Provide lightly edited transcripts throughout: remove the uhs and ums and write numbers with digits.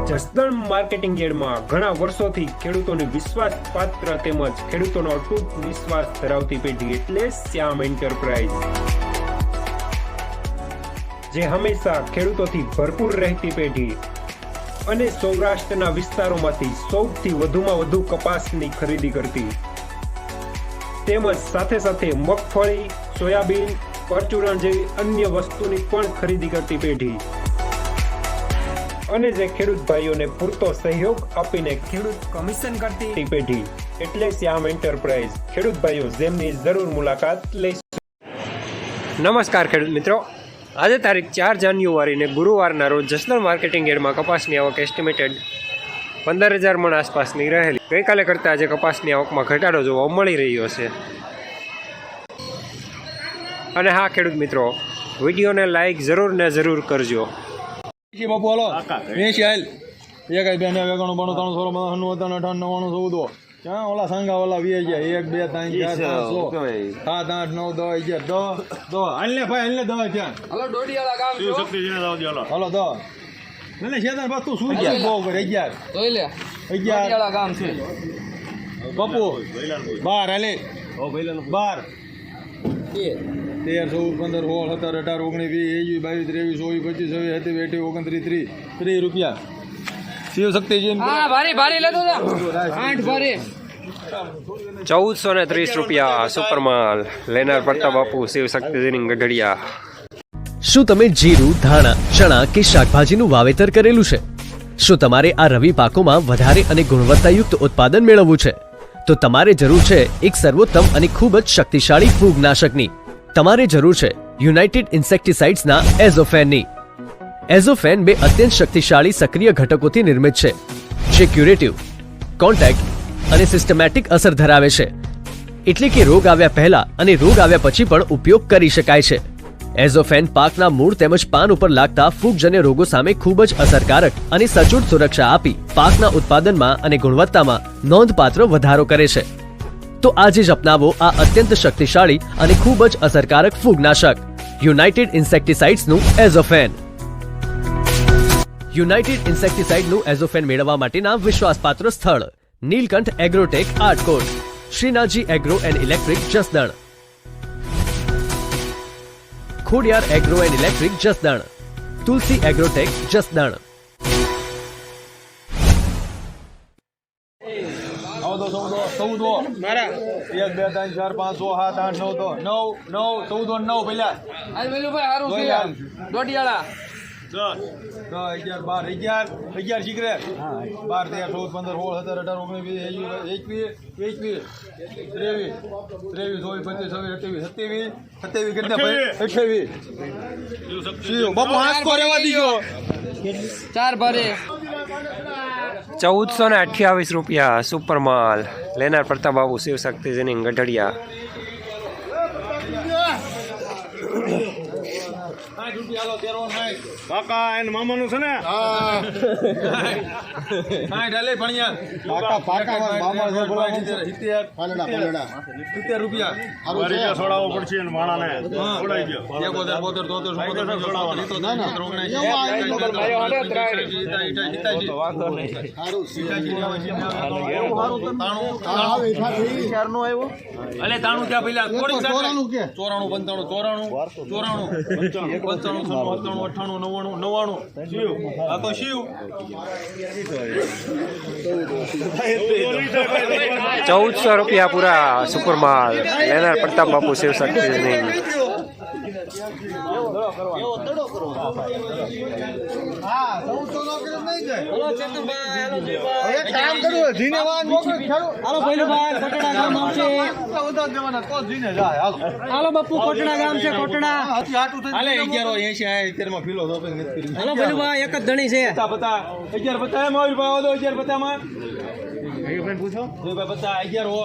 Jasdan marketing યાર્ડમાં ઘણા વર્ષોથી ખેડૂતોની વિશ્વાસપાત્ર તેમજ ખેડૂતોનો અતૂટ વિશ્વાસ ધરાવતી પેઢી એટલે શ્યામ એન્ટરપ્રાઇઝ, જે હંમેશા ખેડૂતોથી ભરપૂર રહેતી પેઢી અને સૌરાષ્ટ્રના વિસ્તારોમાંથી સૌથી વધુમાં વધુ કપાસની ખરીદી કરતી તેમજ સાથે સાથે મગફળી, સોયાબીન, પરચુરણ જેવી અન્ય વસ્તુની પણ ખરીદી કરતી પેઢી અને જે ખેડૂત ભાઈઓને પૂરતો સહયોગ આપીને ખેડૂત કમિશન કરતી પેઢી એટલે શ્યામ એન્ટરપ્રાઇઝ. ખેડૂત ભાઈઓ જેમની જરૂર મુલાકાત લઈશું. નમસ્કાર ખેડૂત મિત્રો, આજે તારીખ 4 જાન્યુઆરીને ગુરુવારના રોજ જસદણ માર્કેટિંગ યાર્ડમાં કપાસની આવક એસ્ટિમેટેડ 15,000 મણ આસપાસની રહેલી. ગઈકાલે કરતાં આજે કપાસની આવકમાં ઘટાડો જોવા મળી રહ્યો છે. અને હા ખેડૂત મિત્રો, વિડીયોને લાઈક જરૂર ને જરૂર કરજો. બાપુ હાલો 80 હાલ 1 2 વેગાણું 92 93 98 99 ક્યાં ઓલા સાંગા ઓલા વી ગયા 1 2 3 4 5 6 7 8 9 10 11 હાલ ને ભાઈ હાલ ને 10 ક્યાં હાલો ડોડિયાળા ગામ શિવ શક્તિ જેને દાવ દેલો હાલો 10 ને શેતાન બસ તું શું ગયા બહુ કરે 11 તોય લે 11 ડોડિયાળા ગામ છે બાપુ 12 હાલે ઓ ભઈલાનો 12 13 14 15 16 17 18 19 20 21 22 23 24 25 27 28 29 30 રૂપિયા શિવ શક્તિજી હા ભારી ભારી લેતો જા 8 ભારી 1430 રૂપિયા સુપરમાલ. લેનાર પડતા બાપુ શિવ શક્તિજીની ગઢડિયા. શું તમે જીરું, ધાણા, ચણા કે શાકભાજીનું વાવેતર કરેલું છે? શું તમારે આ રવિ પાકોમાં વધારે અને ગુણવત્તાયુક્ત ઉત્પાદન મેળવવું છે? તો તમારે જરૂર છે એક સર્વોત્તમ અને ખૂબ જ શક્તિશાળી ફૂગનાશકની. તમારે જરૂર છે યુનાઇટેડ ઇન્સેક્ટિસાઇડ્સના એઝોફેનની. એઝોફેન 2 અત્યંત શક્તિશાળી સક્રિય ઘટકોથી નિર્મિત છે, જે ક્યુરેટિવ, કોન્ટેક્ટ અને સિસ્ટમેટિક અસર ધરાવે છે. એટલે કે રોગ આવ્યા પહેલા અને રોગ આવ્યા પછી પણ ઉપયોગ કરી શકાય છે. એઝોફેન પાકના મૂળ તેમજ પાન ઉપર લાગતા ફૂગજન્ય રોગો સામે ખૂબ જ અસરકારક અને સચોટ સુરક્ષા આપી પાકના ઉત્પાદનમાં અને ગુણવત્તામાં નોંધપાત્ર વધારો કરે છે. તો આજે જ અપનાવો આ અત્યંત શક્તિશાળી અને ખૂબ જ અસરકારક ફૂગનાશક યુનાઇટેડ ઇન્સેક્ટિસાઇડ્સનું એઝોફેન. યુનાઇટેડ ઇન્સેક્ટિસાઇડનું એઝોફેન મેળવવા માટેના વિશ્વાસપાત્ર સ્થળ Nilkanth agrotech Atkot, Shrinathji agro and electric Jasdan, Khodiyar agro and electric Jasdan, Tulsi agrotech Jasdan. મારા 1 2 3 4 5 6 7 8 9 9 9 9 પેલા આ વેલુભાઈ હારું છે ડોડિયાળા 10 11 12 11 શીખરે 12 13 14 15 16 17 18 19 20 21 23 24 25 26 27 28 બાપુ હાથ કો રેવા દીજો 4 ભરે 1428 રૂપિયા સુપરમાલ. લેનાર પડતા બાબુ શિવ શક્તિજીની ગઢડિયા. કાકા એન મામાનું છે ને હા ડાલે ભણિયા કાકા મામા છે બોલા 70 પાલડા 70 રૂપિયા વારી છોડાવવો પડશે ને માણાને છોડાઈ ગયો 71 72 ના ના અલે તાણું ક્યાં પેલા 94 95 આ તો શિવ 1400 રૂપિયા પૂરા સુપરમાલ. લેનાર પ્રતાપ બાપુ શિવ શક્તિજીની. હાલો બાપુ કોટડા ગામ છે, કોટડા હાલે 1180 માં ફિલોસોફી નથી કરી. હાલો ભઈલુભાઈ એક જ ધણી છે. પતા 11 પતા માં આવી પાવો દો 11 પતા માં ભાઈ પૂછો ભાઈ પતા 11 હો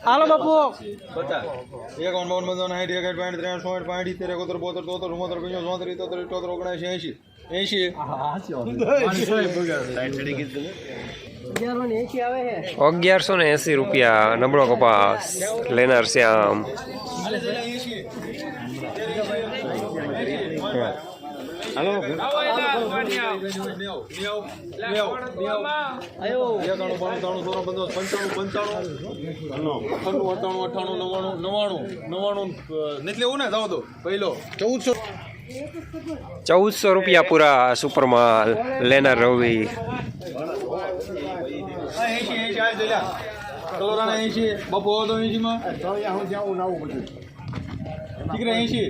હાલો બાપુ 51 52 60 61 62 63 64 65 73 74 75 76 80 ₹1180 નબળો કપાસ લેનાર શ્યામ. ₹1400 પૂરા સુપરમાલ લેનાર રવિ. બાપુ તો 80 માં દીકરા 80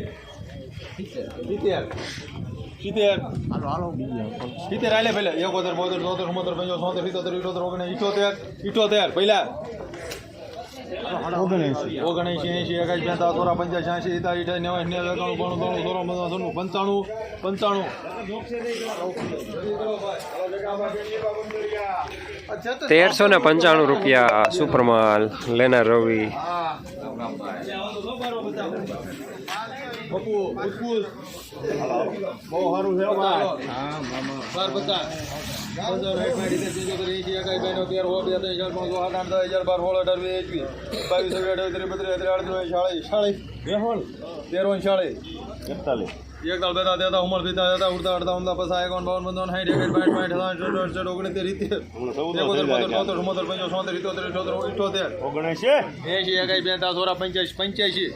સિત્તેર આલે પહેલા 71 72 73 74 75 76 77 78 પહેલા 79 80 81 85 86 ₹1395 સુપરમાલ લેનાર રવિ. બહુ સારું છે એકતાલ બેતા દેતા ઉમર પીતા દેતા ઉડતા અડતા ઉમદા પસા 51 52 55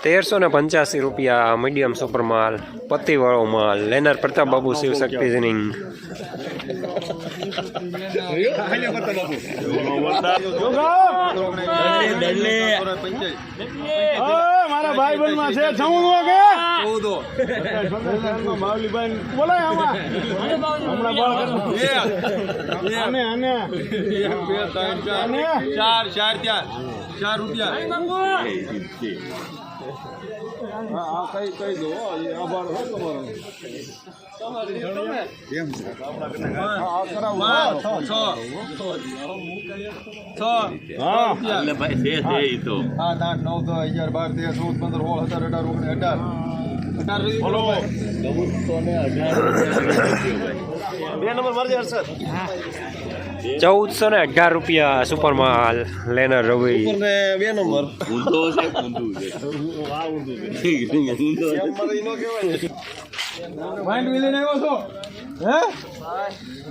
₹1385 મીડિયમ સુપરમાલ પત્તીવાળો માલ લેનાર પ્રતાપ બાબુ શિવ શક્તિ જીનિંગ. મારા ભાઈ બન માં છે ₹4 કઈ દો આભાર હો ₹1418 સુપરમાલ લેનાર રવિ.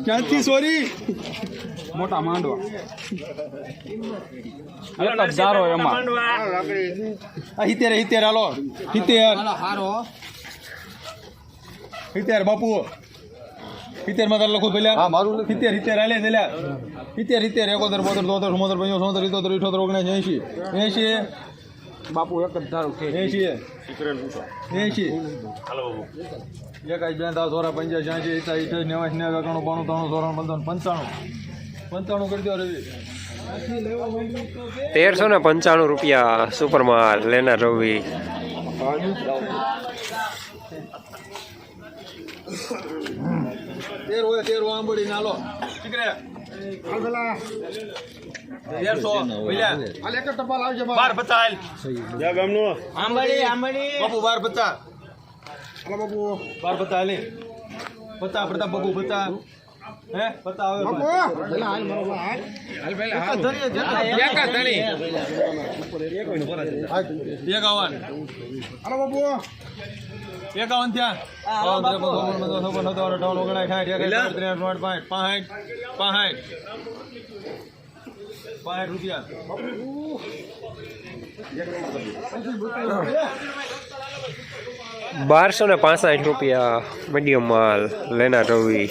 ક્યાંથી સોરી મોટા માંડવા એક જ જારો એમાં હિતેર હાલો હિતેર બાપુ હિતેર માં તાર લખો પેલા હિતેર હાલે પેલા હિતેર 71 72 73 74 75 77 78 79 80 બાપુ એક જ ધારો 80 હાલો બાપુ એક જ બેન 10 85 86 87 90 91 92 93 95 કરી દો રવિ. ₹1395 સુપરમાલ લેનાર રવિ. તેર આંબોડી નાલો ઠીકરે 12 પ્રતાપ બાપુ 50 હે 50 આવે બાપુ 51 થયા ₹1265 મીડિયમ માલ લેનાર રવિ.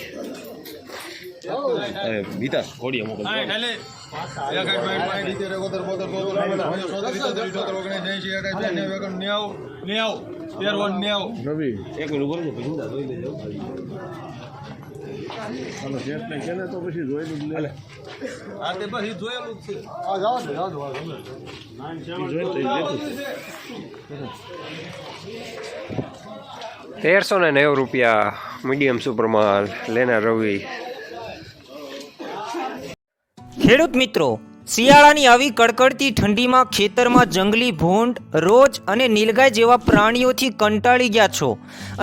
₹1390 મીડિયમ સુપરમાલ લેનાર રવિ. ખેડૂત મિત્રો, શિયાળાની આવી કડકડતી ઠંડીમાં ખેતરમાં જંગલી ભૂંડ, રોજ અને નીલગાય જેવા પ્રાણીઓથી કંટાળી ગયા છો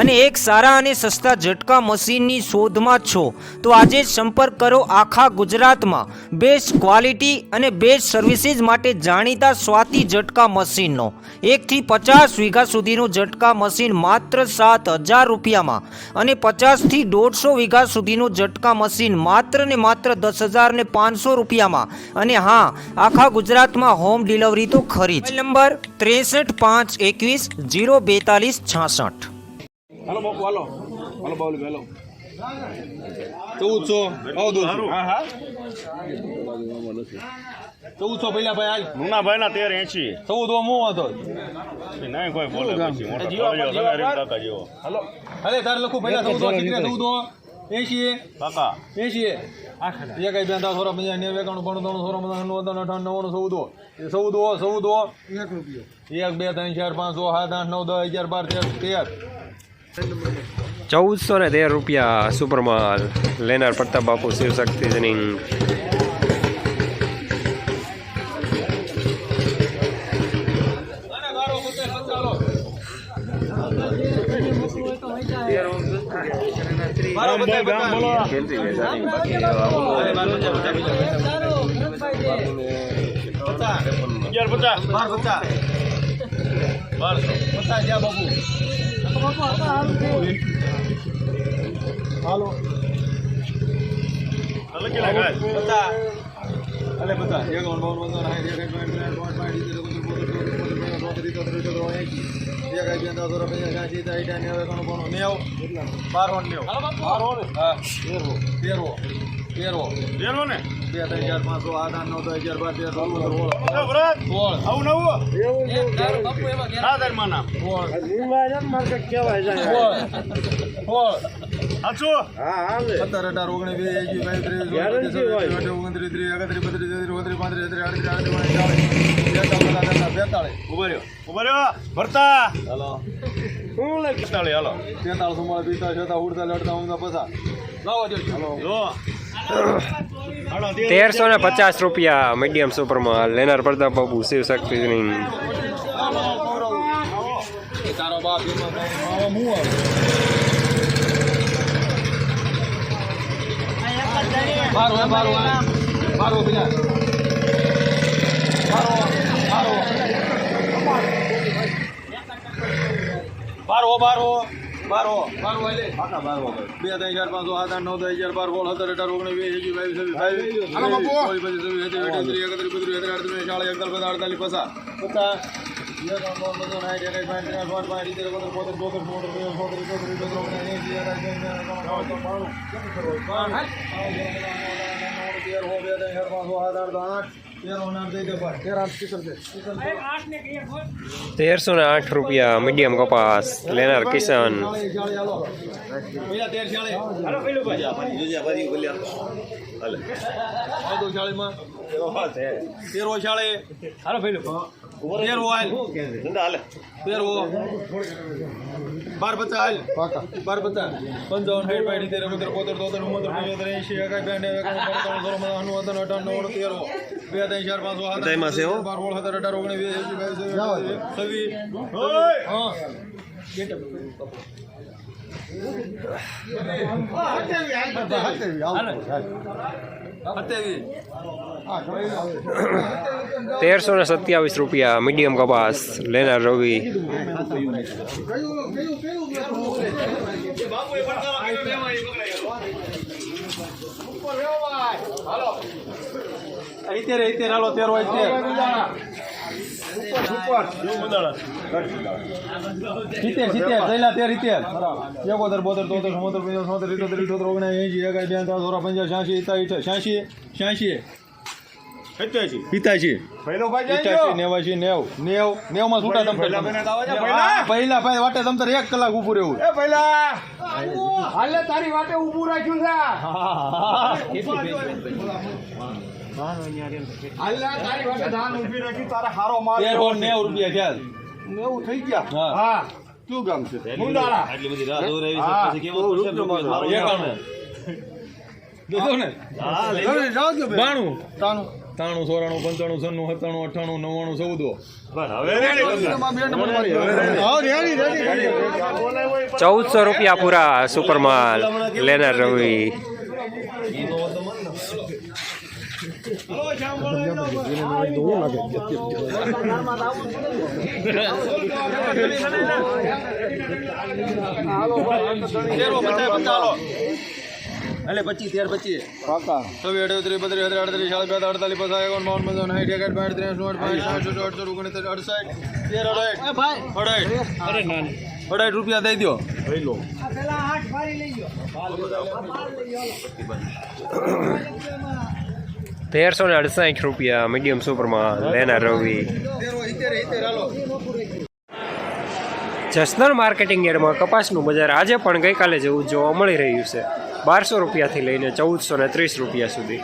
અને એક સારા અને સસ્તા ઝટકા મશીનની શોધમાં છો તો આજે જ સંપર્ક કરો આખા ગુજરાતમાં બેસ્ટ ક્વોલિટી અને બેસ્ટ સર્વિસીસ માટે જાણીતા સ્વાતિ ઝટકા મશીનનો 1 થી 50 વીઘા સુધીનું ઝટકા મશીન માત્ર 7,000 રૂપિયામાં અને 50 થી 150 વીઘા સુધીનું ઝટકા મશીન માત્ર ને માત્ર 10,500 રૂપિયામાં અને હા આખા ગુજરાતમાં હોમ ડિલિવરી તો ખરી જ. નંબર 6351204266. હાલો બાપુ હાલો હાલો બાવલી હાલો 1400 આવો દો હા હા 1400 પહેલા ભાઈ હાલ મુના ભાઈ ના 1380 14 મો હતો નહીં કોઈ બોલે પછી મોટો કાકા જેવો હાલો અરે તાર લખું પહેલા 14 80 કાકા 80 આખા કઈ બેંધા થોડા મજા ને વેકાણું પણ દોણું થોડા મજા 99 1 રૂપિયો 1 2 3 4 5 6 7 8 9 10 11 12 13 1413 રૂપિયા સુપરમાલ લેનાર પ્રતાપ બાપુ શિવશક્તિ જનિંગ. હાલો અલે બતા એક ઓન બોલ બંધ ના એક એક પોઈન્ટ ભરતા હાલો હું લઈ 45 હાલો 43 45 ઉડતા લડતા ઊંઘા પસા લાવો જો જો 1350 રૂપિયા મીડિયમ સુપરમાલ લેનાર પ્રતાપ બાપુ શિવશક્તિ જનિંગ. તારો બાપ એમાં હું આવે બારો બીજા બારો એટલે કાકા બારો 2 3 4 5 6 7 8 9 10 11 12 ₹1308 રૂપિયા મીડિયમ કપાસ લેનાર કિશન. બાર પચાસ બાર પચાસ 55 ₹1327 રૂપિયા મીડિયમ કપાસ લેનાર રવિ. હાલો 90 માં છૂટા તમ પહેલા ભાઈ વાટે તમ 1 કલાક ઊભું રહેવું તારી વાટે ઊભું રાખ્યું છે ₹90 થઈ ગયા હા શું ગામ છે આટલી બધી રાહ જોઈ રહી છે પછી કેવો પડશે ને 92 93 94 95 96 97 98 99 ₹1400 પૂરા સુપરમાલ લેનાર રવિ. અલે 25 13 25 કાકા 27 38 32 33 48 58 રૂપિયા દઈ દો. ₹1368 મીડિયમ સુપરમાલ લેનાર રવિ. જસદણ માર્કેટિંગ યાર્ડમાં કપાસનું બજાર આજે પણ ગઈકાલે જેવું જોવા મળી રહ્યું છે. ₹1200 લઈને ₹1430 સુધી.